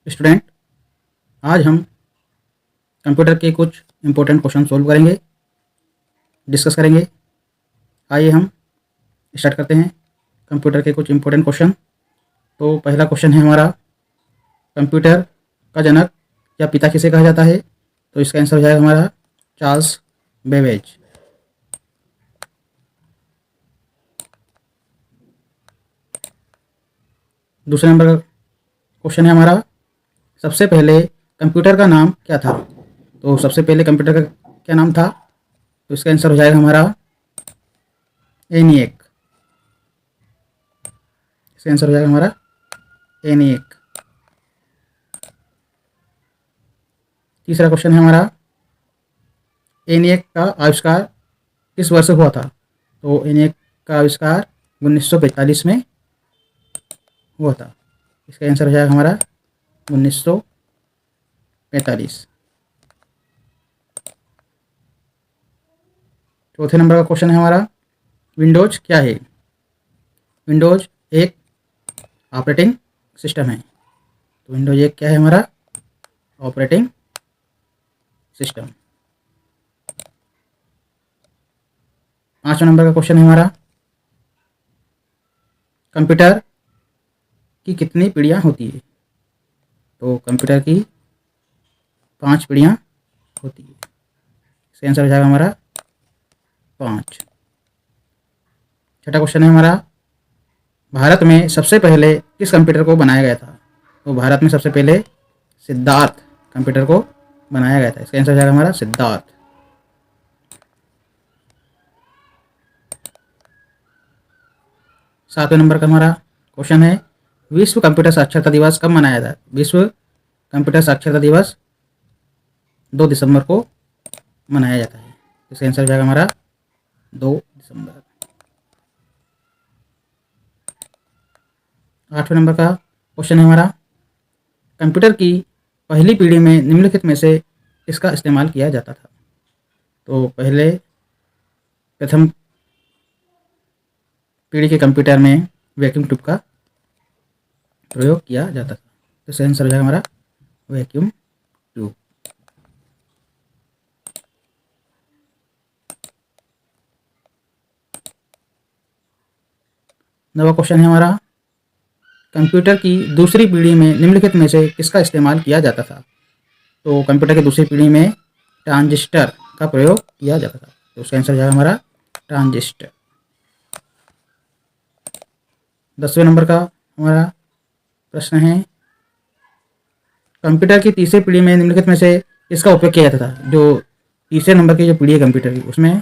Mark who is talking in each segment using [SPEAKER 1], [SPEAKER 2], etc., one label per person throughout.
[SPEAKER 1] Student, आज हम computer के कुछ इम्पोर्टेंट क्वेश्चन सोल्व करेंगे, डिस्कस करेंगे। आइए हम स्टार्ट करते हैं कंप्यूटर के कुछ इम्पोर्टेंट क्वेश्चन। तो पहला क्वेश्चन है हमारा, कंप्यूटर का जनक या पिता किसे कहा जाता है? तो इसका आंसर हो जाएगा हमारा चार्ल्स बेबेज। दूसरे नंबर का क्वेश्चन है हमारा, सबसे पहले कंप्यूटर का नाम क्या था? तो सबसे पहले कंप्यूटर का क्या नाम था? तो इसका आंसर हो जाएगा हमारा एनिएक। इसका आंसर हो जाएगा हमारा एनिएक। तीसरा क्वेश्चन है हमारा, एनिएक का आविष्कार किस वर्ष हुआ था? तो एनिएक का आविष्कार 1945 में हुआ था। इसका आंसर हो जाएगा हमारा 1945। चौथे नंबर का क्वेश्चन है हमारा, विंडोज क्या है? विंडोज एक ऑपरेटिंग सिस्टम है। तो विंडोज एक क्या है हमारा? Operating system. पांचवा नंबर का क्वेश्चन है हमारा, कंप्यूटर की कितनी पीढ़ियाँ होती है? तो कंप्यूटर की 5 पीढ़ियाँ होती है। इसका आंसर हो जाएगा हमारा 5। छठा क्वेश्चन है हमारा, भारत में सबसे पहले किस कंप्यूटर को बनाया गया था? तो भारत में सबसे पहले सिद्धार्थ कंप्यूटर को बनाया गया था। इसका आंसर हो जाएगा हमारा सिद्धार्थ। सातवें नंबर का हमारा क्वेश्चन है, विश्व कंप्यूटर साक्षरता दिवस कब मनाया जाता है? विश्व कंप्यूटर साक्षरता दिवस 2 दिसंबर को मनाया जाता है। इसका आंसर हो जाएगा हमारा 2 दिसंबर। 8वें नंबर का क्वेश्चन है हमारा, कंप्यूटर की पहली पीढ़ी में निम्नलिखित में से किसका इस्तेमाल किया जाता था? तो प्रथम पीढ़ी के कंप्यूटर में वैक्यूम ट्यूब का प्रयोग किया जाता था। तो इसका आंसर हो जाएगा हमारा वैक्यूम ट्यूब। नवा क्वेश्चन है हमारा, कंप्यूटर की दूसरी पीढ़ी में निम्नलिखित में से किसका इस्तेमाल किया जाता था? तो कंप्यूटर की दूसरी पीढ़ी में ट्रांजिस्टर का प्रयोग किया जाता था। तो उसका आंसर हो जाएगा हमारा ट्रांजिस्टर। 10वें नंबर का हमारा प्रश्न है, कंप्यूटर की तीसरी पीढ़ी में निम्नलिखित में से किसका उपयोग किया जाता था? जो तीसरे नंबर की जो पीढ़ी है कंप्यूटर की, उसमें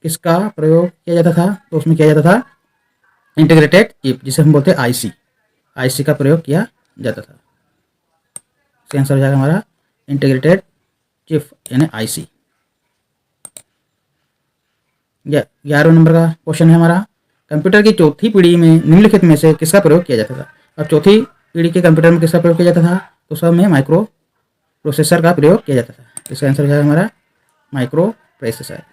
[SPEAKER 1] किसका प्रयोग किया जाता था? तो उसमें किया जाता था इंटीग्रेटेड चिप, जिसे हम बोलते हैं आईसी। आईसी का प्रयोग किया जाता था। इसका आंसर हो जाएगा हमारा इंटीग्रेटेड चिप यानी आईसी। 11वें नंबर का क्वेश्चन है हमारा, कंप्यूटर की चौथी पीढ़ी में निम्नलिखित में से किसका प्रयोग किया जाता था? अब चौथी पीढ़ी के कंप्यूटर में किसका प्रयोग किया जाता था? तो सब में माइक्रो प्रोसेसर का प्रयोग किया जाता था। इसका आंसर हो जाएगा हमारा माइक्रो प्रोसेसर।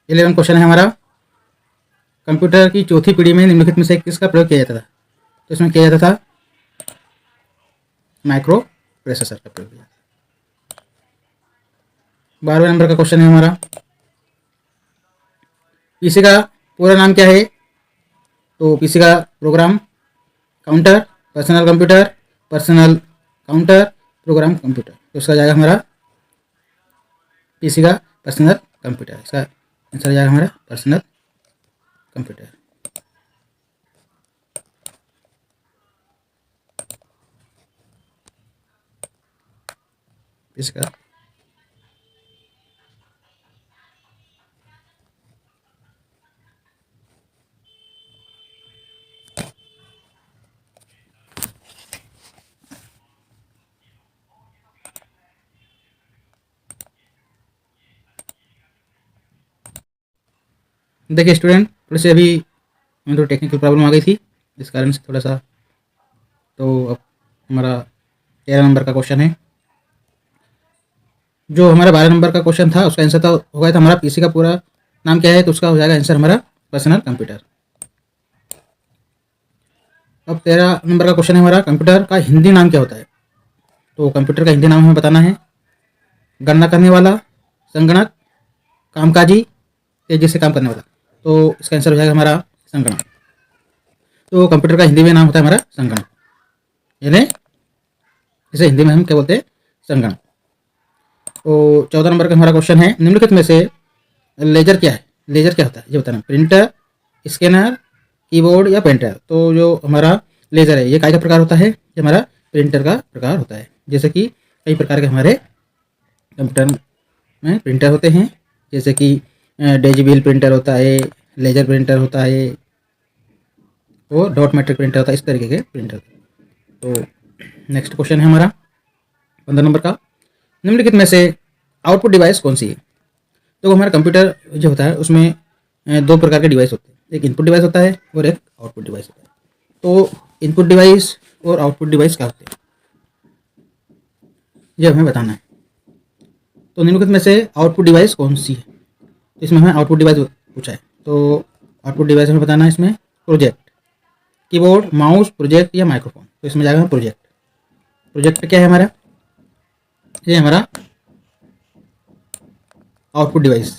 [SPEAKER 1] इलेवन क्वेश्चन है हमारा, कंप्यूटर की चौथी पीढ़ी में निम्नलिखित में से किसका प्रयोग किया जाता था? तो इसमें किया जाता था माइक्रो प्रोसेसर का प्रयोग किया जाता था। 12वें नंबर का क्वेश्चन है हमारा, पीसी का पूरा नाम क्या है? तो पीसी का program counter, personal computer, personal counter, program computer. तो इसका जाएगा हमारा पीसी का पर्सनल कंप्यूटर। इसका आंसर जाएगा हमारा पर्सनल कंप्यूटर। इसका देखिए स्टूडेंट, थोड़ी सी अभी हमें तो टेक्निकल प्रॉब्लम आ गई थी, इस कारण से थोड़ा सा। तो अब हमारा 13 नंबर का क्वेश्चन है, जो हमारा 12 नंबर का क्वेश्चन था उसका आंसर था हो गया था हमारा पीसी का पूरा नाम क्या है, तो उसका हो जाएगा आंसर हमारा पर्सनल कंप्यूटर। अब 13 नंबर का क्वेश्चन है हमारा, कंप्यूटर का हिंदी नाम क्या होता है। तो कंप्यूटर का हिंदी नाम हमें बताना है। गणना करने वाला, संगणक, कामकाजी, तेजी से काम करने वाला। तो इसका आंसर हो जाएगा हमारा संगणक। तो कंप्यूटर का हिंदी में नाम होता है हमारा संगणक, यानी इसे हिंदी में हम क्या बोलते हैं, संगणक। तो 14 नंबर का हमारा क्वेश्चन है, निम्नलिखित में से लेजर क्या है। लेजर क्या होता है ये बताना। प्रिंटर, स्कैनर, कीबोर्ड या पेंटर। तो जो हमारा लेजर है ये काय का प्रकार होता है, ये हमारा प्रिंटर का प्रकार होता है। जैसे कि कई प्रकार के हमारे कंप्यूटर में प्रिंटर होते हैं, जैसे कि डिजिटल प्रिंटर होता है, लेजर प्रिंटर होता है और डॉट मैट्रिक प्रिंटर होता है, इस तरीके के प्रिंटर। तो नेक्स्ट क्वेश्चन है हमारा 15 नंबर का, निम्नलिखित में से आउटपुट डिवाइस कौन सी है। तो हमारा कंप्यूटर जो होता है उसमें दो प्रकार के डिवाइस होते हैं, एक इनपुट डिवाइस होता है और एक आउटपुट डिवाइस होता है। तो इनपुट डिवाइस और आउटपुट डिवाइस क्या होते हैं ये हमें बताना है। तो निम्नलिखित में से आउटपुट डिवाइस कौन सी है, तो इसमें हमें आउटपुट डिवाइस पूछा है। तो आउटपुट डिवाइस हमें बताना है इसमें प्रोजेक्ट, कीबोर्ड, माउस, प्रोजेक्ट या माइक्रोफोन। तो इसमें जाएगा प्रोजेक्ट। प्रोजेक्ट क्या है हमारा, ये हमारा आउटपुट डिवाइस।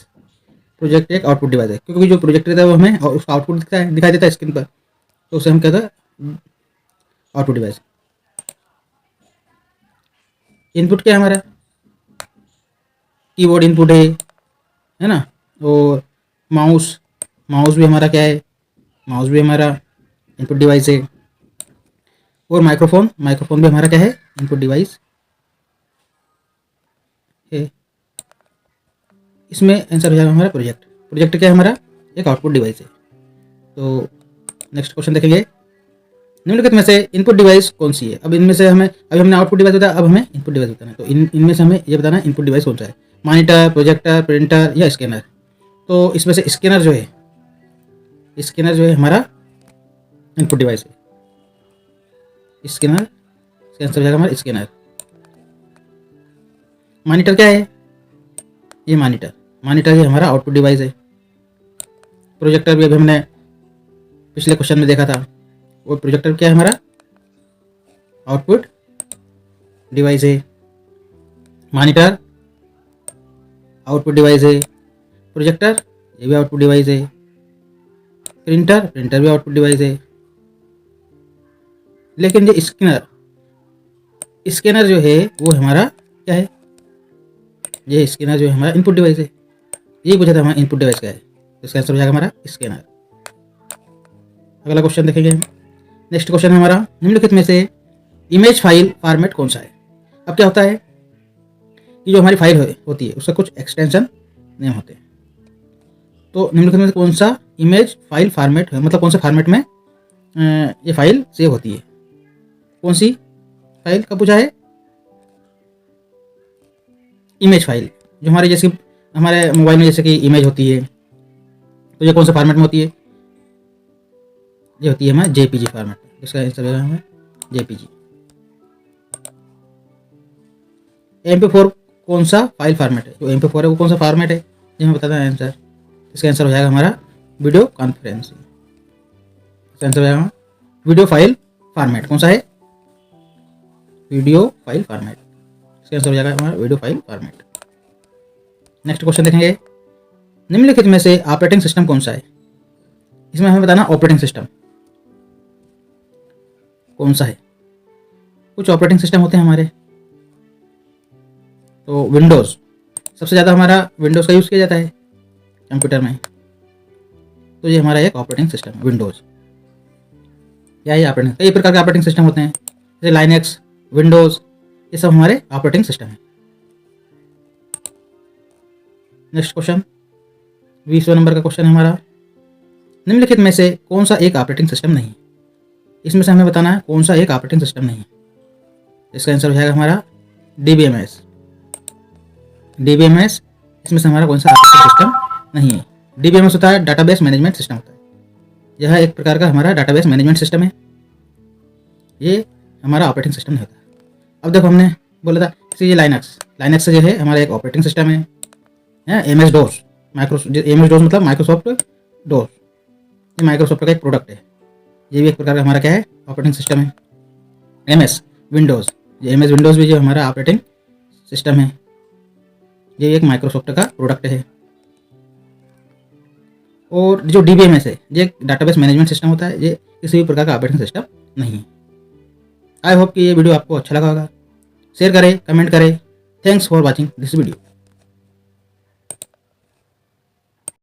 [SPEAKER 1] प्रोजेक्ट एक आउटपुट डिवाइस है, क्योंकि जो प्रोजेक्ट रहता है वो हमें और उसका आउटपुट दिखाई देता है स्क्रीन पर, तो उसे हम कहते हैं आउटपुट डिवाइस। इनपुट क्या है हमारा, कीबोर्ड इनपुट है ना, और माउस, माउस भी हमारा क्या है, माउस भी हमारा इनपुट डिवाइस है। और माइक्रोफोन, माइक्रोफोन भी हमारा क्या है, इनपुट डिवाइस है। इसमें आंसर हो जाएगा हमारा प्रोजेक्ट। प्रोजेक्ट क्या है हमारा, एक आउटपुट डिवाइस है। तो नेक्स्ट क्वेश्चन देखेंगे, निम्नलिखित में से इनपुट डिवाइस कौन सी है। अब इनमें से हमें, अभी हमने आउटपुट डिवाइस बताया, अब हमें इनपुट डिवाइस बताना है। तो इनमें से हमें ये बताना है इनपुट डिवाइस कौन सा है, मॉनिटर, प्रोजेक्टर, प्रिंटर या स्कैनर। तो इसमें से स्कैनर जो है, स्कैनर जो है हमारा इनपुट डिवाइस है। स्कैनर, इसका आंसर हो जाएगा हमारा स्कैनर। मॉनिटर क्या है, ये मॉनिटर, मॉनिटर ये हमारा आउटपुट डिवाइस है। प्रोजेक्टर भी अभी हमने पिछले क्वेश्चन में देखा था, वो प्रोजेक्टर क्या है हमारा, आउटपुट डिवाइस है। मॉनिटर आउटपुट डिवाइस है, प्रोजेक्टर ये भी आउटपुट डिवाइस है, प्रिंटर, प्रिंटर भी आउटपुट डिवाइस है। लेकिन ये स्कैनर, स्कैनर जो है वो हमारा क्या है, ये स्कैनर जो है हमारा इनपुट डिवाइस है। ये पूछा था हमारा इनपुट डिवाइस क्या है, तो इसका आंसर हो जाएगा हमारा स्कैनर। अगला क्वेश्चन देखेंगे हम। नेक्स्ट क्वेश्चन है हमारा, निम्नलिखित में से इमेज फाइल फॉर्मेट कौन सा है। अब क्या होता है कि जो हमारी फाइल होती है उसका कुछ एक्सटेंशन नेम होते हैं। तो निम्नलिखित में से कौन सा इमेज फाइल फॉर्मेट है, मतलब कौन से फॉर्मेट में ये फाइल सेव होती है। कौन सी फाइल का पूछा है, इमेज फाइल। जो हमारे जैसे हमारे मोबाइल में जैसे कि इमेज होती है, तो ये कौन से फॉर्मेट में होती है, ये होती है हमारे जेपीजी फॉर्मेट में। इसका आंसर है हमें जेपीजी। MP4 कौन सा फाइल फॉर्मेट है, जो MP4 है वो कौन सा फॉर्मेट है, ये हमें बताना है आंसर। इसका आंसर हो जाएगा हमारा वीडियो कॉन्फ्रेंसिंग। इसका आंसर हो जाएगा वीडियो फाइल फॉर्मेट। कौन सा है, वीडियो फाइल फॉर्मेट। इसका आंसर हो जाएगा हमारा video file format. Next question देखेंगे, निम्नलिखित में से ऑपरेटिंग सिस्टम कौन सा है। इसमें हमें बताना ऑपरेटिंग सिस्टम कौन सा है। कुछ ऑपरेटिंग सिस्टम होते हैं हमारे, तो विंडोज़, सबसे ज़्यादा हमारा विंडोज़ का यूज़ किया जाता है कंप्यूटर में, तो ये हमारा एक ऑपरेटिंग सिस्टम है विंडोज़। या ये ऑपरेटिंग, कई प्रकार के ऑपरेटिंग सिस्टम होते हैं, जैसे लाइनक्स, विंडोज़, ये सब हमारे ऑपरेटिंग सिस्टम है। नेक्स्ट क्वेश्चन 20वें नंबर का क्वेश्चन है हमारा, निम्नलिखित में से कौन सा एक ऑपरेटिंग सिस्टम नहीं है। इसमें से हमें बताना है कौन सा एक ऑपरेटिंग सिस्टम नहीं है। इसका आंसर हो जाएगा हमारा DBMS। DBMS इसमें से हमारा कौन सा ऑपरेटिंग सिस्टम नहीं है। DBMS होता है डाटाबेस मैनेजमेंट सिस्टम होता है, यह एक प्रकार का हमारा डाटाबेस मैनेजमेंट सिस्टम है, ये हमारा ऑपरेटिंग सिस्टम नहीं होता। अब देखो हमने बोला था कि ये लाइनक्स, लाइनक्स जो है हमारा एक ऑपरेटिंग सिस्टम है M S DOS. M S DOS मतलब माइक्रोसॉफ्ट डोस, ये माइक्रोसॉफ्ट का एक प्रोडक्ट है। ये भी एक प्रकार का हमारा क्या है, ऑपरेटिंग सिस्टम है। एम एस विंडोज़, ये एम एस विंडोज़ भी जो हमारा ऑपरेटिंग सिस्टम है, ये एक माइक्रोसॉफ्ट का प्रोडक्ट है। और जो DBMS है, ये डाटाबेस मैनेजमेंट सिस्टम होता है, ये किसी भी प्रकार का ऑपरेटिंग सिस्टम नहीं है। आई होप कि ये वीडियो आपको अच्छा लगा होगा। शेयर करें, कमेंट करें। Thanks for watching this video.